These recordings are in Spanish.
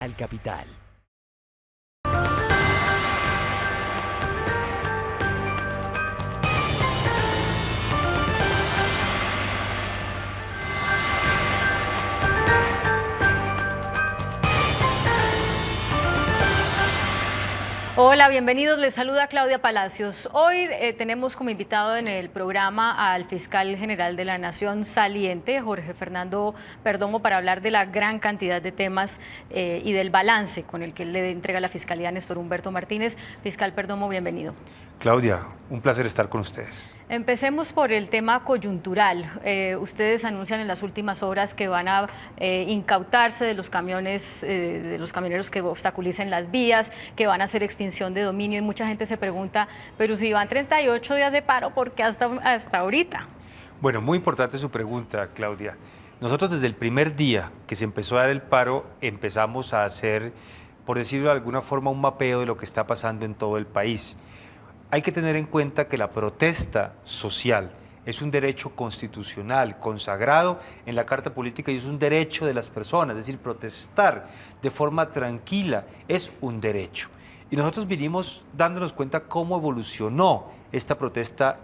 al Capital. Hola, bienvenidos. Les saluda Claudia Palacios. Hoy tenemos como invitado en el programa al fiscal general de la Nación saliente, Jorge Fernando Perdomo, para hablar de la gran cantidad de temas y del balance con el que le entrega la Fiscalía a Néstor Humberto Martínez. Fiscal Perdomo, bienvenido. Claudia, un placer estar con ustedes. Empecemos por el tema coyuntural. Ustedes anuncian en las últimas horas que van a incautarse de los camiones, de los camioneros que obstaculicen las vías, que van a hacer extinción de dominio, y mucha gente se pregunta, pero si van 38 días de paro, ¿por qué hasta ahorita? Bueno, muy importante su pregunta, Claudia. Nosotros desde el primer día que se empezó a dar el paro empezamos a hacer, por decirlo de alguna forma, un mapeo de lo que está pasando en todo el país. Hay que tener en cuenta que la protesta social es un derecho constitucional consagrado en la Carta Política y es un derecho de las personas, es decir, protestar de forma tranquila es un derecho. Y nosotros vinimos dándonos cuenta cómo evolucionó esta protesta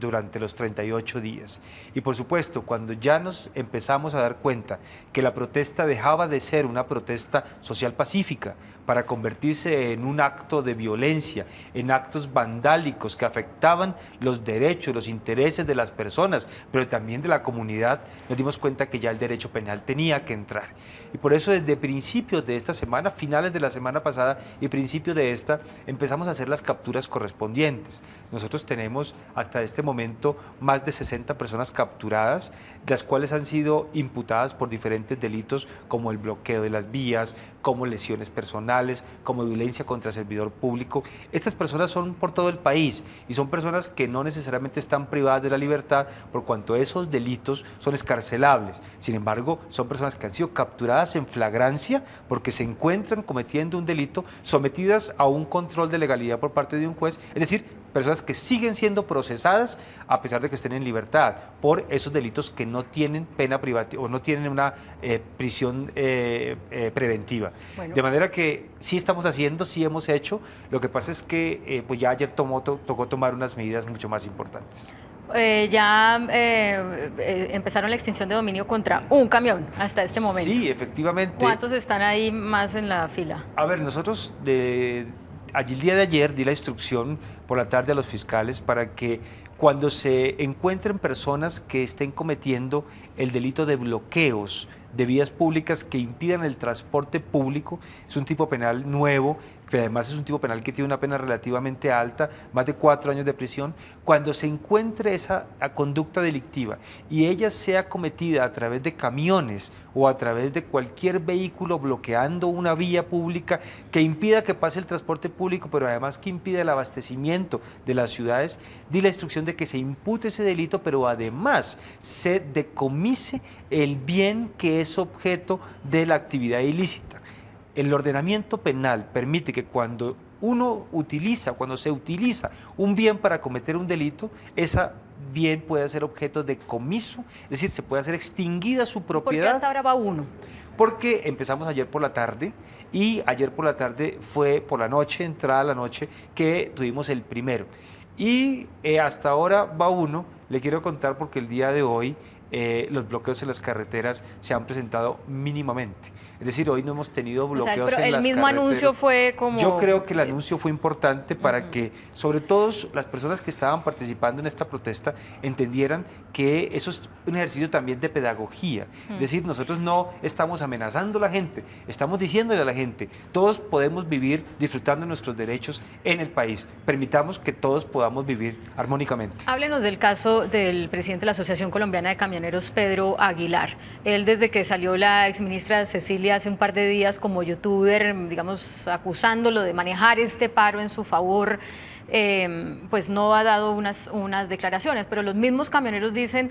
durante los 38 días. Y por supuesto, cuando ya nos empezamos a dar cuenta que la protesta dejaba de ser una protesta social pacífica para convertirse en un acto de violencia, en actos vandálicos que afectaban los derechos, los intereses de las personas, pero también de la comunidad, nos dimos cuenta que ya el derecho penal tenía que entrar. Y por eso desde principios de esta semana, finales de la semana pasada y principios de esta, empezamos a hacer las capturas correspondientes. Nosotros tenemos hasta este momento más de 60 personas capturadas, las cuales han sido imputadas por diferentes delitos como el bloqueo de las vías, como lesiones personales, como violencia contra servidor público. Estas personas son por todo el país y son personas que no necesariamente están privadas de la libertad por cuanto esos delitos son escarcelables. Sin embargo, son personas que han sido capturadas en flagrancia porque se encuentran cometiendo un delito, sometidas a un control de legalidad por parte de un juez, es decir, personas que siguen siendo procesadas a pesar de que estén en libertad por esos delitos que no tienen pena privativa o no tienen una prisión preventiva. Bueno. De manera que sí estamos haciendo, sí hemos hecho, lo que pasa es que pues ya ayer tocó tomar unas medidas mucho más importantes. Empezaron la extinción de dominio contra un camión hasta este momento. Sí, efectivamente. ¿Cuántos están ahí más en la fila? A ver, nosotros el día de ayer di la instrucción por la tarde a los fiscales para que cuando se encuentren personas que estén cometiendo el delito de bloqueos de vías públicas que impidan el transporte público, es un tipo penal nuevo, que además es un tipo penal que tiene una pena relativamente alta, más de 4 años de prisión. Cuando se encuentre esa conducta delictiva y ella sea cometida a través de camiones o a través de cualquier vehículo bloqueando una vía pública que impida que pase el transporte público, pero además que impida el abastecimiento de las ciudades, di la instrucción de que se impute ese delito, pero además se decomise el bien que es objeto de la actividad ilícita. El ordenamiento penal permite que cuando se utiliza un bien para cometer un delito, ese bien puede ser objeto de comiso, es decir, se puede hacer extinguida su propiedad. ¿Por qué hasta ahora va uno? Porque empezamos ayer por la tarde y ayer por la tarde fue por la noche, entrada la noche, que tuvimos el primero. Y hasta ahora va uno, le quiero contar porque el día de hoy los bloqueos en las carreteras se han presentado mínimamente. Es decir, hoy no hemos tenido bloqueos en las carreteras. El mismo anuncio fue como... Yo creo que el anuncio fue importante para que, sobre todo, las personas que estaban participando en esta protesta entendieran que eso es un ejercicio también de pedagogía. Es decir, nosotros no estamos amenazando a la gente, estamos diciéndole a la gente, todos podemos vivir disfrutando de nuestros derechos en el país. Permitamos que todos podamos vivir armónicamente. Háblenos del caso del presidente de la Asociación Colombiana de Camioneros, Pedro Aguilar. Él, desde que salió la exministra Cecilia hace un par de días como youtuber, digamos, acusándolo de manejar este paro en su favor, pues no ha dado unas declaraciones, pero los mismos camioneros dicen,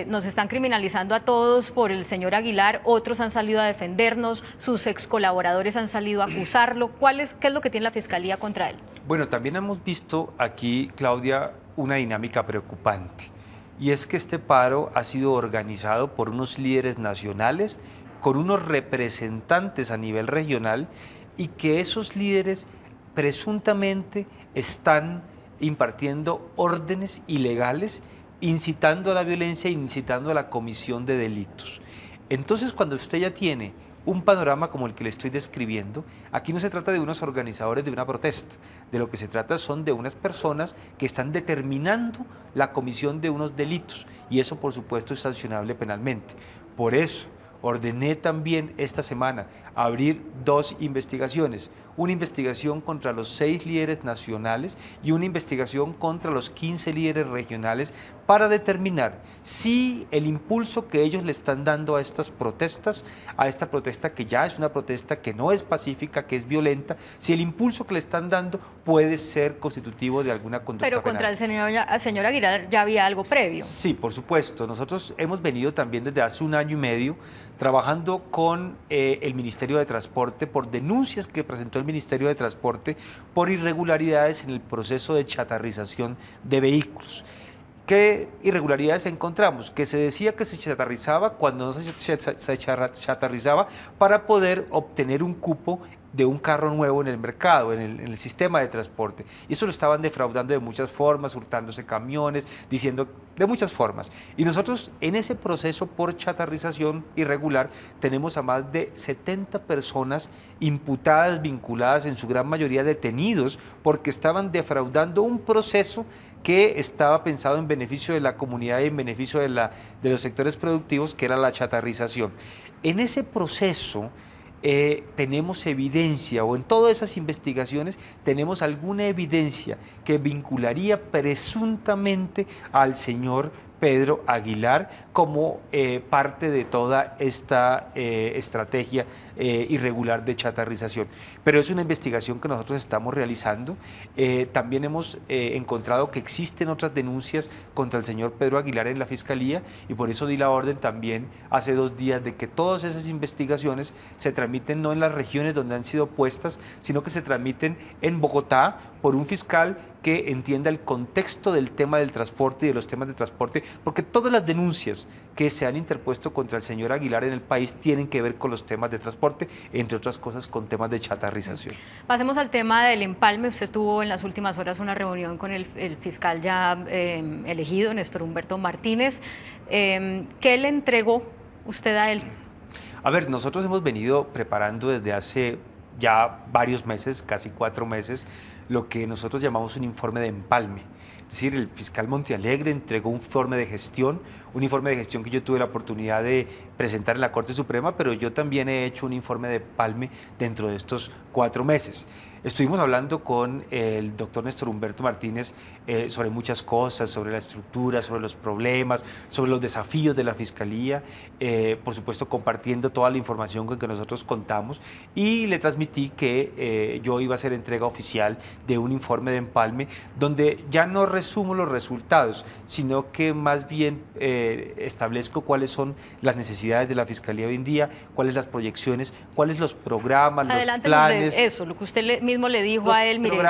nos están criminalizando a todos por el señor Aguilar, otros han salido a defendernos, sus ex colaboradores han salido a acusarlo. ¿Qué es lo que tiene la Fiscalía contra él? Bueno, también hemos visto aquí, Claudia, una dinámica preocupante, y es que este paro ha sido organizado por unos líderes nacionales con unos representantes a nivel regional y que esos líderes presuntamente están impartiendo órdenes ilegales, incitando a la violencia, incitando a la comisión de delitos. Entonces, cuando usted ya tiene un panorama como el que le estoy describiendo, aquí no se trata de unos organizadores de una protesta, de lo que se trata son de unas personas que están determinando la comisión de unos delitos, y eso por supuesto es sancionable penalmente. Por eso ordené también esta semana abrir 2 investigaciones, una investigación contra los 6 líderes nacionales y una investigación contra los 15 líderes regionales para determinar si el impulso que ellos le están dando a estas protestas, a esta protesta que ya es una protesta que no es pacífica, que es violenta, si el impulso que le están dando puede ser constitutivo de alguna conducta Pero penal. contra el señor Aguilar ya había algo previo. Sí, por supuesto. Nosotros hemos venido también desde hace 1 año y medio trabajando con el Ministerio de Transporte por denuncias que presentó el Ministerio de Transporte por irregularidades en el proceso de chatarrización de vehículos. ¿Qué irregularidades encontramos? Que se decía que se chatarrizaba cuando no se chatarrizaba para poder obtener un cupo de un carro nuevo en el mercado, en el sistema de transporte. Y eso lo estaban defraudando de muchas formas, hurtándose camiones, diciendo de muchas formas. Y nosotros en ese proceso por chatarrización irregular tenemos a más de 70 personas imputadas, vinculadas, en su gran mayoría detenidos, porque estaban defraudando un proceso que estaba pensado en beneficio de la comunidad y en beneficio de los sectores productivos, que era la chatarrización. En ese proceso tenemos evidencia, o en todas esas investigaciones tenemos alguna evidencia que vincularía presuntamente al señor Pedro Aguilar como parte de toda esta estrategia irregular de chatarrización. Pero es una investigación que nosotros estamos realizando. También hemos encontrado que existen otras denuncias contra el señor Pedro Aguilar en la Fiscalía, y por eso di la orden también hace 2 días de que todas esas investigaciones se tramiten no en las regiones donde han sido puestas, sino que se tramiten en Bogotá por un fiscal que entienda el contexto del tema del transporte y de los temas de transporte, porque todas las denuncias que se han interpuesto contra el señor Aguilar en el país tienen que ver con los temas de transporte, entre otras cosas con temas de chatarrización. Pasemos al tema del empalme. Usted tuvo en las últimas horas una reunión con el fiscal ya elegido, Néstor Humberto Martínez. ¿Qué le entregó usted a él? A ver, nosotros hemos venido preparando desde hace ya varios meses, casi 4 meses, lo que nosotros llamamos un informe de empalme. Es decir, el fiscal Montealegre entregó un informe de gestión que yo tuve la oportunidad de presentar en la Corte Suprema, pero yo también he hecho un informe de empalme dentro de estos 4 meses. Estuvimos hablando con el doctor Néstor Humberto Martínez sobre muchas cosas, sobre la estructura, sobre los problemas, sobre los desafíos de la Fiscalía, por supuesto compartiendo toda la información con que nosotros contamos, y le transmití que yo iba a hacer entrega oficial de un informe de empalme donde ya no resumo los resultados, sino que más bien establezco cuáles son las necesidades de la Fiscalía hoy en día, cuáles las proyecciones, cuáles los programas, los planes. De eso, lo que usted mismo le dijo los a él, mire,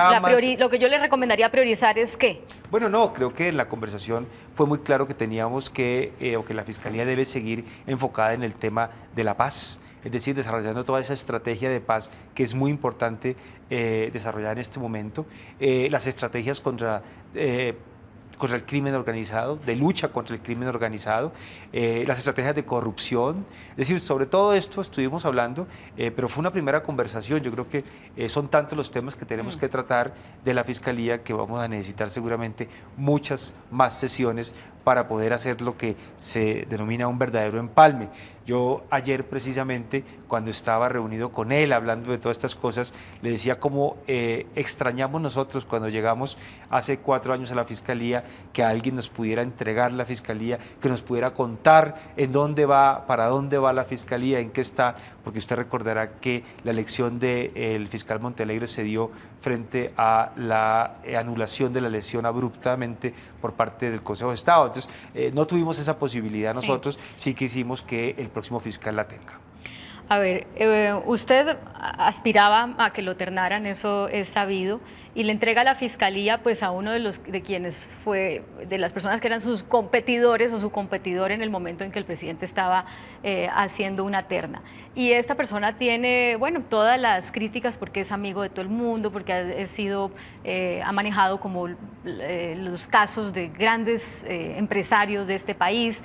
lo que yo le recomendaría priorizar es ¿qué? Bueno, no, creo que en la conversación fue muy claro que teníamos que, o que la Fiscalía debe seguir enfocada en el tema de la paz, es decir, desarrollando toda esa estrategia de paz que es muy importante desarrollar en este momento, las estrategias contra el crimen organizado, de lucha contra el crimen organizado, las estrategias de corrupción. Es decir, sobre todo esto estuvimos hablando, pero fue una primera conversación. Yo creo que son tantos los temas que tenemos que tratar de la Fiscalía que vamos a necesitar seguramente muchas más sesiones para poder hacer lo que se denomina un verdadero empalme. Yo ayer precisamente, cuando estaba reunido con él, hablando de todas estas cosas, le decía cómo extrañamos nosotros cuando llegamos hace 4 años a la Fiscalía, que alguien nos pudiera entregar la Fiscalía, que nos pudiera contar en dónde va, para dónde va la Fiscalía, en qué está, porque usted recordará que la elección del fiscal Montealegre se dio frente a la anulación de la elección abruptamente por parte del Consejo de Estado. Entonces, no tuvimos esa posibilidad nosotros, sí quisimos que el próximo fiscal la tenga. A ver, usted aspiraba a que lo ternaran, eso es sabido, y le entrega a la fiscalía pues a uno de quienes fue, de las personas que eran sus competidores o su competidor en el momento en que el presidente estaba haciendo una terna. Y esta persona tiene, bueno, todas las críticas porque es amigo de todo el mundo, porque ha manejado como los casos de grandes empresarios de este país.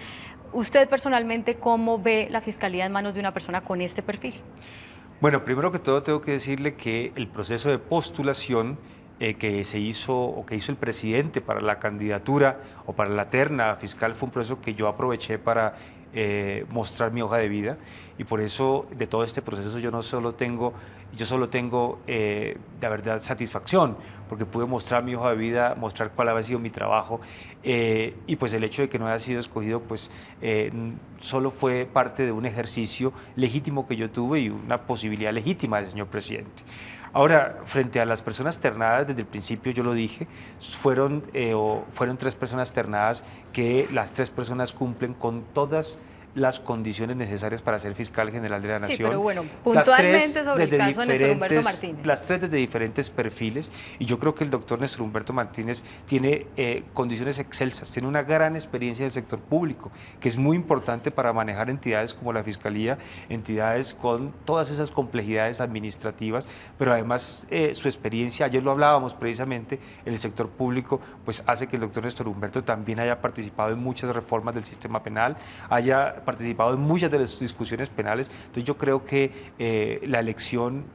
¿Usted personalmente cómo ve la fiscalía en manos de una persona con este perfil? Bueno, primero que todo tengo que decirle que el proceso de postulación que se hizo o que hizo el presidente para la candidatura o para la terna fiscal fue un proceso que yo aproveché para mostrar mi hoja de vida, y por eso de todo este proceso yo solo tengo de verdad satisfacción, porque pude mostrar mi hoja de vida, mostrar cuál había sido mi trabajo, y pues el hecho de que no haya sido escogido pues solo fue parte de un ejercicio legítimo que yo tuve y una posibilidad legítima del señor presidente. Ahora, frente a las personas ternadas, desde el principio yo lo dije, fueron 3 personas ternadas, que las 3 personas cumplen con todas las condiciones necesarias para ser fiscal general de la Nación. Sí, pero bueno, puntualmente sobre el caso de Néstor Humberto Martínez. Las 3 desde diferentes perfiles, y yo creo que el doctor Néstor Humberto Martínez tiene condiciones excelsas, tiene una gran experiencia en el sector público, que es muy importante para manejar entidades como la Fiscalía, entidades con todas esas complejidades administrativas, pero además su experiencia, ayer lo hablábamos precisamente, en el sector público, pues hace que el doctor Néstor Humberto también haya participado en muchas reformas del sistema penal, haya participado en muchas de las discusiones penales. Entonces yo creo que la elección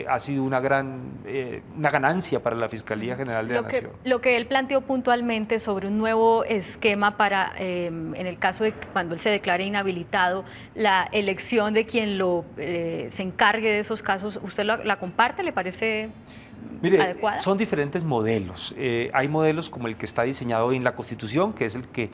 ha sido una ganancia para la Fiscalía General de la Nación. Lo que él planteó puntualmente sobre un nuevo esquema para, en el caso de cuando él se declare inhabilitado, la elección de quien se encargue de esos casos, ¿usted la comparte? ¿Le parece Mire, adecuada? son diferentes modelos. Hay modelos como el que está diseñado en la Constitución, que es el que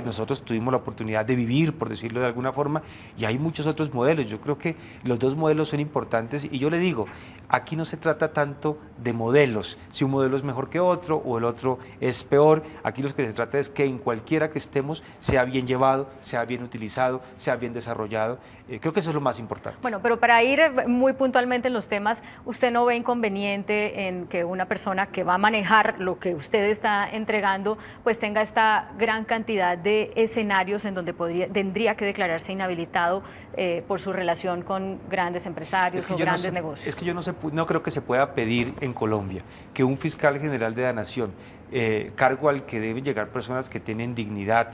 nosotros tuvimos la oportunidad de vivir, por decirlo de alguna forma, y hay muchos otros modelos. Yo creo que los 2 modelos son importantes, y yo le digo, aquí no se trata tanto de modelos, si un modelo es mejor que otro o el otro es peor. Aquí lo que se trata es que en cualquiera que estemos sea bien llevado, sea bien utilizado, sea bien desarrollado. Creo que eso es lo más importante. Bueno, pero para ir muy puntualmente en los temas, ¿usted no ve inconveniente en que una persona que va a manejar lo que usted está entregando, pues tenga esta gran cantidad de escenarios en donde tendría que declararse inhabilitado por su relación con grandes empresarios o grandes negocios? Es que yo no creo que se pueda pedir en Colombia que un fiscal general de la Nación, cargo al que deben llegar personas que tienen dignidad,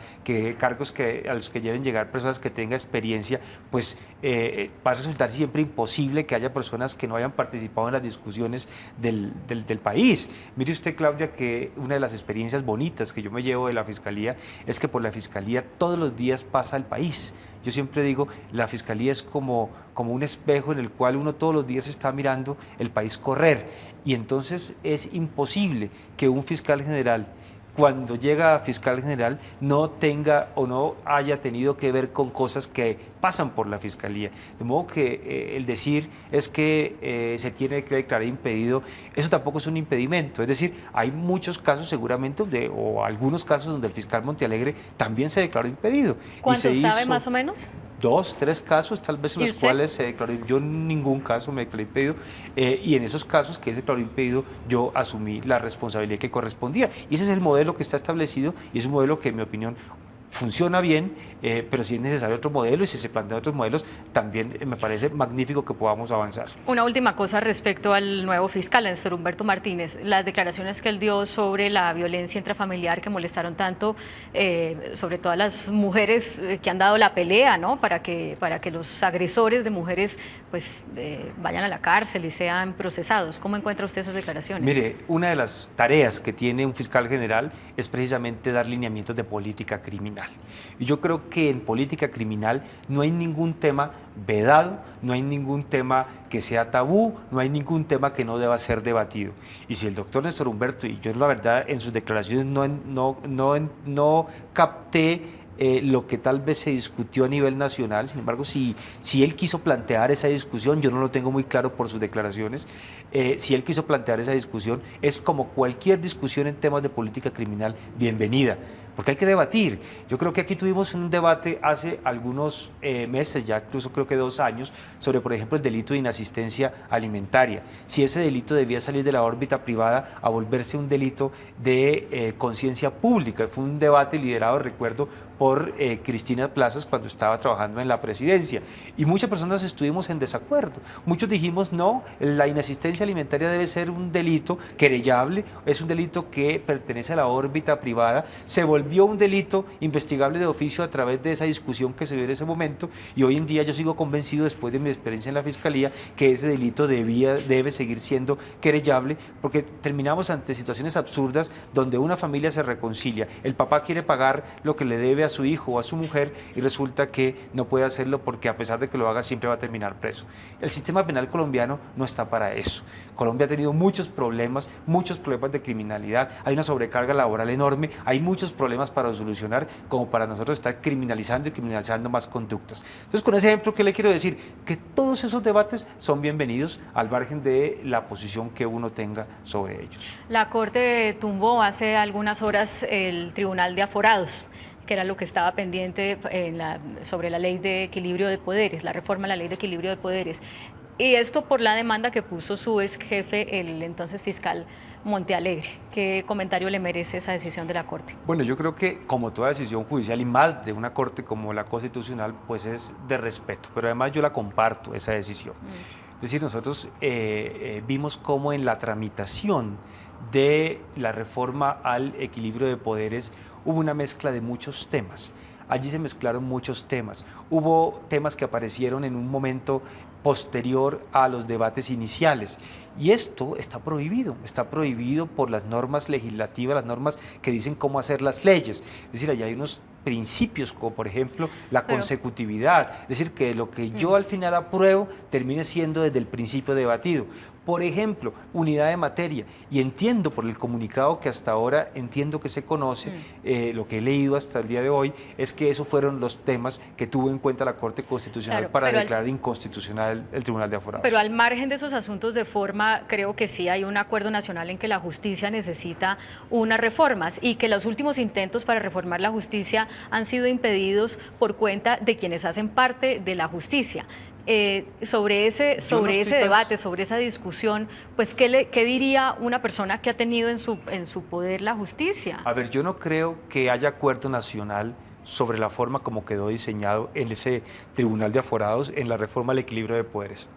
cargos a los que deben llegar personas que tengan experiencia, pues va a resultar siempre imposible que haya personas que no hayan participado en las discusiones del país. Mire usted, Claudia, que una de las experiencias bonitas que yo me llevo de la Fiscalía es que por la Fiscalía todos los días pasa el país. Yo siempre digo, la Fiscalía es como un espejo en el cual uno todos los días está mirando el país correr, y entonces es imposible que un fiscal general, cuando llega a fiscal general, no tenga o no haya tenido que ver con cosas que pasan por la Fiscalía. De modo que el decir es que se tiene que declarar impedido, eso tampoco es un impedimento. Es decir, hay muchos casos seguramente, o algunos casos donde el fiscal Montealegre también se declaró impedido. ¿Cuántos sabe más o menos? 2, 3 casos tal vez en los cuales se declaró. Yo en ningún caso me declaré impedido, y en esos casos que se declaró impedido yo asumí la responsabilidad que correspondía, y ese es el modelo que está establecido, y es un modelo que en mi opinión funciona bien, pero si es necesario otro modelo, y si se plantean otros modelos, también me parece magnífico que podamos avanzar. Una última cosa respecto al nuevo fiscal, Néstor Humberto Martínez. Las declaraciones que él dio sobre la violencia intrafamiliar que molestaron tanto, sobre todo a las mujeres que han dado la pelea, ¿no? para que los agresores de mujeres pues vayan a la cárcel y sean procesados. ¿Cómo encuentra usted esas declaraciones? Mire, una de las tareas que tiene un fiscal general es precisamente dar lineamientos de política criminal. Y yo creo que en política criminal no hay ningún tema vedado, no hay ningún tema que sea tabú, no hay ningún tema que no deba ser debatido. Y si el doctor Néstor Humberto, y yo la verdad en sus declaraciones no capté lo que tal vez se discutió a nivel nacional. Sin embargo, si él quiso plantear esa discusión, yo no lo tengo muy claro por sus declaraciones, si él quiso plantear esa discusión, es como cualquier discusión en temas de política criminal, bienvenida, porque hay que debatir. Yo creo que aquí tuvimos un debate hace algunos meses, ya incluso creo que 2 años, sobre, por ejemplo, el delito de inasistencia alimentaria. Si ese delito debía salir de la órbita privada a volverse un delito de conciencia pública. Fue un debate liderado, recuerdo, por Cristina Plazas cuando estaba trabajando en la presidencia. Y muchas personas estuvimos en desacuerdo. Muchos dijimos, no, la inasistencia alimentaria debe ser un delito querellable, es un delito que pertenece a la órbita privada, se volvió un delito investigable de oficio a través de esa discusión que se dio en ese momento, y hoy en día yo sigo convencido, después de mi experiencia en la Fiscalía, que ese delito debe seguir siendo querellable, porque terminamos ante situaciones absurdas donde una familia se reconcilia, el papá quiere pagar lo que le debe a su hijo o a su mujer y resulta que no puede hacerlo porque a pesar de que lo haga siempre va a terminar preso. El sistema penal colombiano no está para eso. Colombia ha tenido muchos problemas de criminalidad, hay una sobrecarga laboral enorme, hay muchos problemas para solucionar como para nosotros estar criminalizando y criminalizando más conductas. Entonces, con ese ejemplo, ¿qué le quiero decir? Que todos esos debates son bienvenidos al margen de la posición que uno tenga sobre ellos. La Corte tumbó hace algunas horas el Tribunal de Aforados, que era lo que estaba pendiente sobre la ley de equilibrio de poderes, la reforma a la ley de equilibrio de poderes. Y esto por la demanda que puso su ex jefe, el entonces fiscal Montealegre. ¿Qué comentario le merece esa decisión de la Corte? Bueno, yo creo que como toda decisión judicial y más de una Corte como la Constitucional, pues es de respeto, pero además yo la comparto, esa decisión. Es decir, nosotros vimos cómo en la tramitación de la reforma al equilibrio de poderes hubo una mezcla de muchos temas. Allí se mezclaron muchos temas. Hubo temas que aparecieron en un momento posterior a los debates iniciales. Y esto está prohibido por las normas legislativas, las normas que dicen cómo hacer las leyes. Es decir, allá hay unos principios como por ejemplo la consecutividad, es decir, que lo que yo al final apruebo termine siendo desde el principio debatido. Por ejemplo, unidad de materia, y entiendo por el comunicado que hasta ahora entiendo que se conoce, lo que he leído hasta el día de hoy, es que esos fueron los temas que tuvo en cuenta la Corte Constitucional para declarar inconstitucional el Tribunal de Aforados. Pero al margen de esos asuntos de forma, creo que sí hay un acuerdo nacional en que la justicia necesita unas reformas y que los últimos intentos para reformar la justicia han sido impedidos por cuenta de quienes hacen parte de la justicia. Sobre ese debate, sobre esa discusión, pues ¿qué diría una persona que ha tenido en su poder la justicia? A ver, yo no creo que haya acuerdo nacional sobre la forma como quedó diseñado en ese Tribunal de Aforados en la reforma al equilibrio de poderes.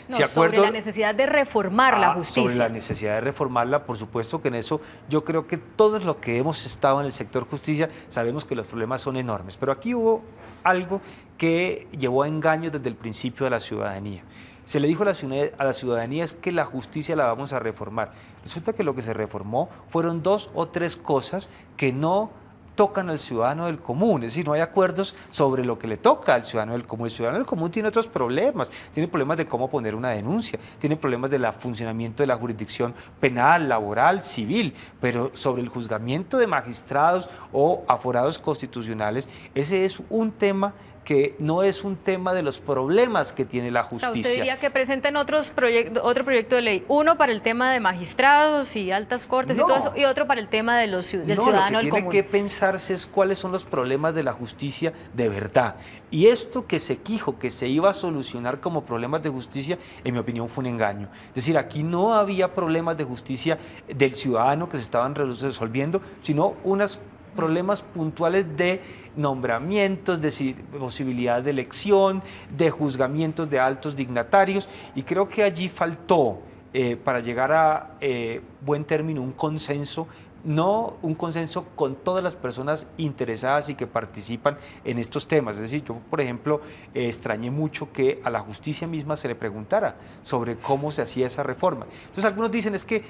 No, sobre la necesidad de reformar la justicia. Sobre la necesidad de reformarla, por supuesto que en eso yo creo que todos los que hemos estado en el sector justicia sabemos que los problemas son enormes, pero aquí hubo algo que llevó a engaños desde el principio de la ciudadanía. Se le dijo a la ciudadanía es que la justicia la vamos a reformar. Resulta que lo que se reformó fueron 2 o 3 cosas que no tocan al ciudadano del común, es decir, no hay acuerdos sobre lo que le toca al ciudadano del común. El ciudadano del común tiene otros problemas, tiene problemas de cómo poner una denuncia, tiene problemas del funcionamiento de la jurisdicción penal, laboral, civil, pero sobre el juzgamiento de magistrados o aforados constitucionales, ese es un tema que no es un tema de los problemas que tiene la justicia. O sea, usted diría que presenten otro proyecto de ley, uno para el tema de magistrados y altas cortes y todo eso, y otro para el tema de del ciudadano del común. Lo que tiene que pensarse es cuáles son los problemas de la justicia de verdad. Y esto que se quijo, que se iba a solucionar como problemas de justicia, en mi opinión fue un engaño. Es decir, aquí no había problemas de justicia del ciudadano que se estaban resolviendo, sino unas problemas puntuales de nombramientos, de posibilidad de elección, de juzgamientos de altos dignatarios, y creo que allí faltó, para llegar a buen término, un consenso, no un consenso con todas las personas interesadas y que participan en estos temas. Es decir, yo, por ejemplo, extrañé mucho que a la justicia misma se le preguntara sobre cómo se hacía esa reforma. Entonces, algunos dicen, es que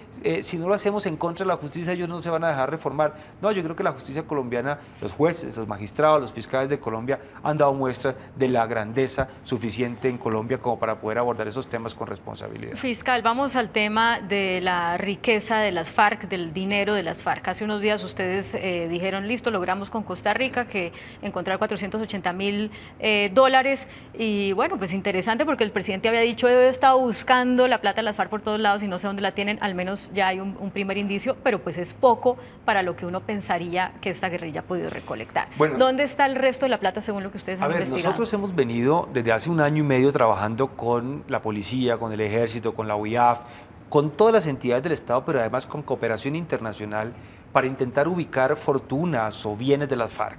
si no lo hacemos en contra de la justicia, ellos no se van a dejar reformar. No, yo creo que la justicia colombiana, los jueces, los magistrados, los fiscales de Colombia han dado muestra de la grandeza suficiente en Colombia como para poder abordar esos temas con responsabilidad. Fiscal, vamos al tema de la riqueza de las FARC, del dinero de las FARC. Hace unos días ustedes dijeron, listo, logramos con Costa Rica que encontrar $480.000 y bueno, pues interesante porque el presidente había dicho, he estado buscando la plata de las FARC por todos lados y no sé dónde la tienen, al menos ya hay un primer indicio, pero pues es poco para lo que uno pensaría que esta guerrilla ha podido recolectar. Bueno, ¿dónde está el resto de la plata según lo que ustedes han investigado? Nosotros hemos venido desde hace 1 año y medio trabajando con la policía, con el ejército, con la UIAF, con todas las entidades del Estado, pero además con cooperación internacional para intentar ubicar fortunas o bienes de las FARC.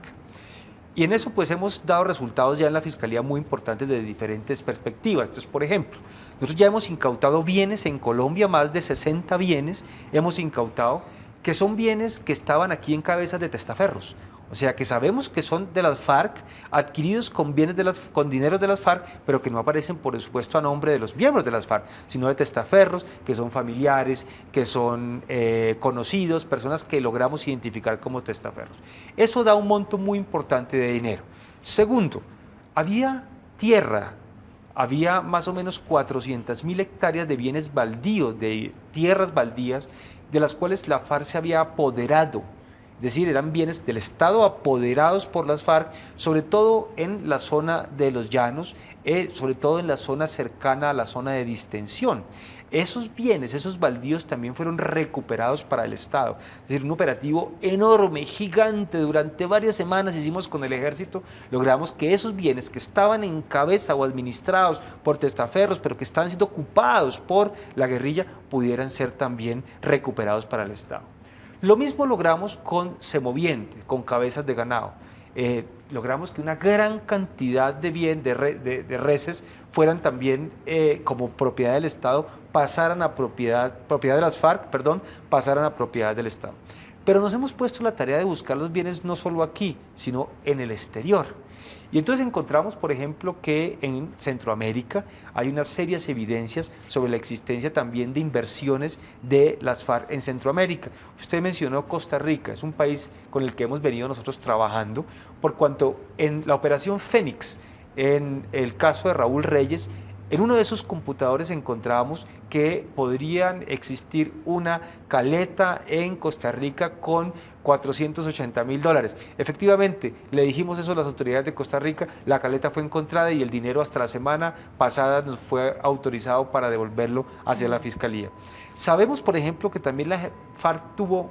Y en eso pues hemos dado resultados ya en la Fiscalía muy importantes desde diferentes perspectivas. Entonces, por ejemplo, nosotros ya hemos incautado bienes en Colombia, más de 60 bienes hemos incautado, que son bienes que estaban aquí en cabezas de testaferros. O sea, que sabemos que son de las FARC, adquiridos con bienes con dineros de las FARC, pero que no aparecen, por supuesto, a nombre de los miembros de las FARC, sino de testaferros, que son familiares, que son conocidos, personas que logramos identificar como testaferros. Eso da un monto muy importante de dinero. Segundo, había tierra, había más o menos 400.000 hectáreas de bienes baldíos, de tierras baldías, de las cuales la FARC se había apoderado. Es decir, eran bienes del Estado apoderados por las FARC, sobre todo en la zona de los llanos, sobre todo en la zona cercana a la zona de distensión. Esos bienes, esos baldíos también fueron recuperados para el Estado. Es decir, un operativo enorme, gigante, durante varias semanas hicimos con el ejército, logramos que esos bienes que estaban en cabeza o administrados por testaferros, pero que estaban siendo ocupados por la guerrilla, pudieran ser también recuperados para el Estado. Lo mismo logramos con semoviente, con cabezas de ganado. Logramos que una gran cantidad de reses fueran también como propiedad del Estado, pasaran a propiedad de las FARC, perdón, pasaran a propiedad del Estado. Pero nos hemos puesto la tarea de buscar los bienes no solo aquí, sino en el exterior. Y entonces encontramos, por ejemplo, que en Centroamérica hay unas serias evidencias sobre la existencia también de inversiones de las FARC en Centroamérica. Usted mencionó Costa Rica, es un país con el que hemos venido nosotros trabajando, por cuanto en la operación Fénix, en el caso de Raúl Reyes, en uno de esos computadores encontramos que podrían existir una caleta en Costa Rica con $480.000. Efectivamente, le dijimos eso a las autoridades de Costa Rica, la caleta fue encontrada y el dinero hasta la semana pasada nos fue autorizado para devolverlo hacia la Fiscalía. Sabemos, por ejemplo, que también la FARC tuvo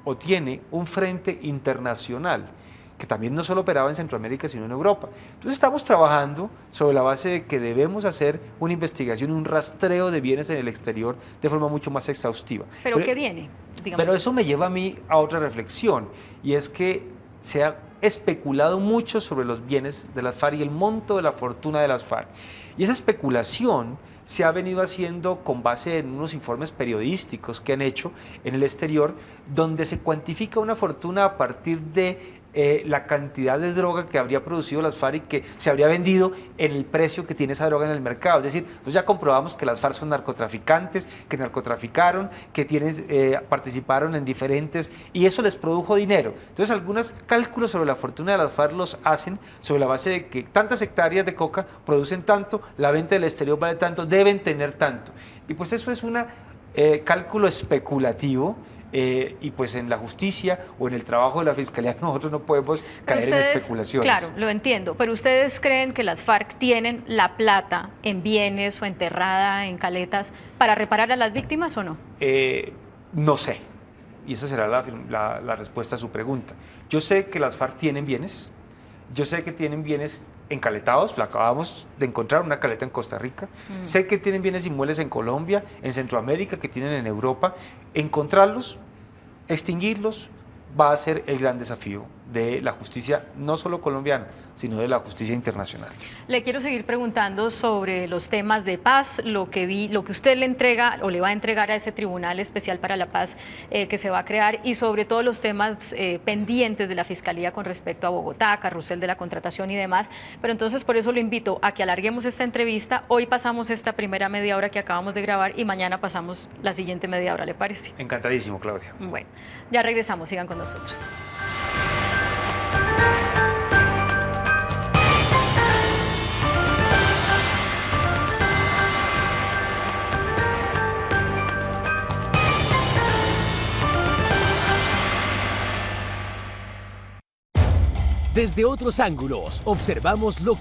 o tiene un frente internacional, que también no solo operaba en Centroamérica, sino en Europa. Entonces estamos trabajando sobre la base de que debemos hacer una investigación, un rastreo de bienes en el exterior de forma mucho más exhaustiva. ¿Pero qué viene? Digamos. Pero eso me lleva a mí a otra reflexión, y es que se ha especulado mucho sobre los bienes de las FARC y el monto de la fortuna de las FARC. Y esa especulación se ha venido haciendo con base en unos informes periodísticos que han hecho en el exterior, donde se cuantifica una fortuna a partir de la cantidad de droga que habría producido las FARC y que se habría vendido en el precio que tiene esa droga en el mercado. Es decir, nosotros ya comprobamos que las FARC son narcotraficantes, que narcotraficaron, que participaron en diferentes, y eso les produjo dinero. Entonces, algunos cálculos sobre la fortuna de las FARC los hacen sobre la base de que tantas hectáreas de coca producen tanto, la venta del exterior vale tanto, deben tener tanto. Y pues eso es un cálculo especulativo. Y pues en la justicia o en el trabajo de la Fiscalía nosotros no podemos caer en especulaciones. Claro, lo entiendo, pero ¿ustedes creen que las FARC tienen la plata en bienes o enterrada en caletas para reparar a las víctimas o no? No sé, y esa será la respuesta a su pregunta. Yo sé que las FARC tienen bienes, yo sé que tienen bienes encaletados, la acabamos de encontrar, una caleta en Costa Rica. Sé que tienen bienes inmuebles en Colombia, en Centroamérica, que tienen en Europa. Encontrarlos, extinguirlos, va a ser el gran desafío de la justicia, no solo colombiana, sino de la justicia internacional. Le quiero seguir preguntando sobre los temas de paz, lo que usted le entrega o le va a entregar a ese Tribunal Especial para la Paz que se va a crear, y sobre todo los temas pendientes de la Fiscalía con respecto a Bogotá, carrusel de la contratación y demás. Pero entonces por eso lo invito a que alarguemos esta entrevista. Hoy pasamos esta primera media hora que acabamos de grabar y mañana pasamos la siguiente media hora, ¿le parece? Encantadísimo, Claudia. Bueno, ya regresamos, sigan con nosotros. Desde otros ángulos, observamos lo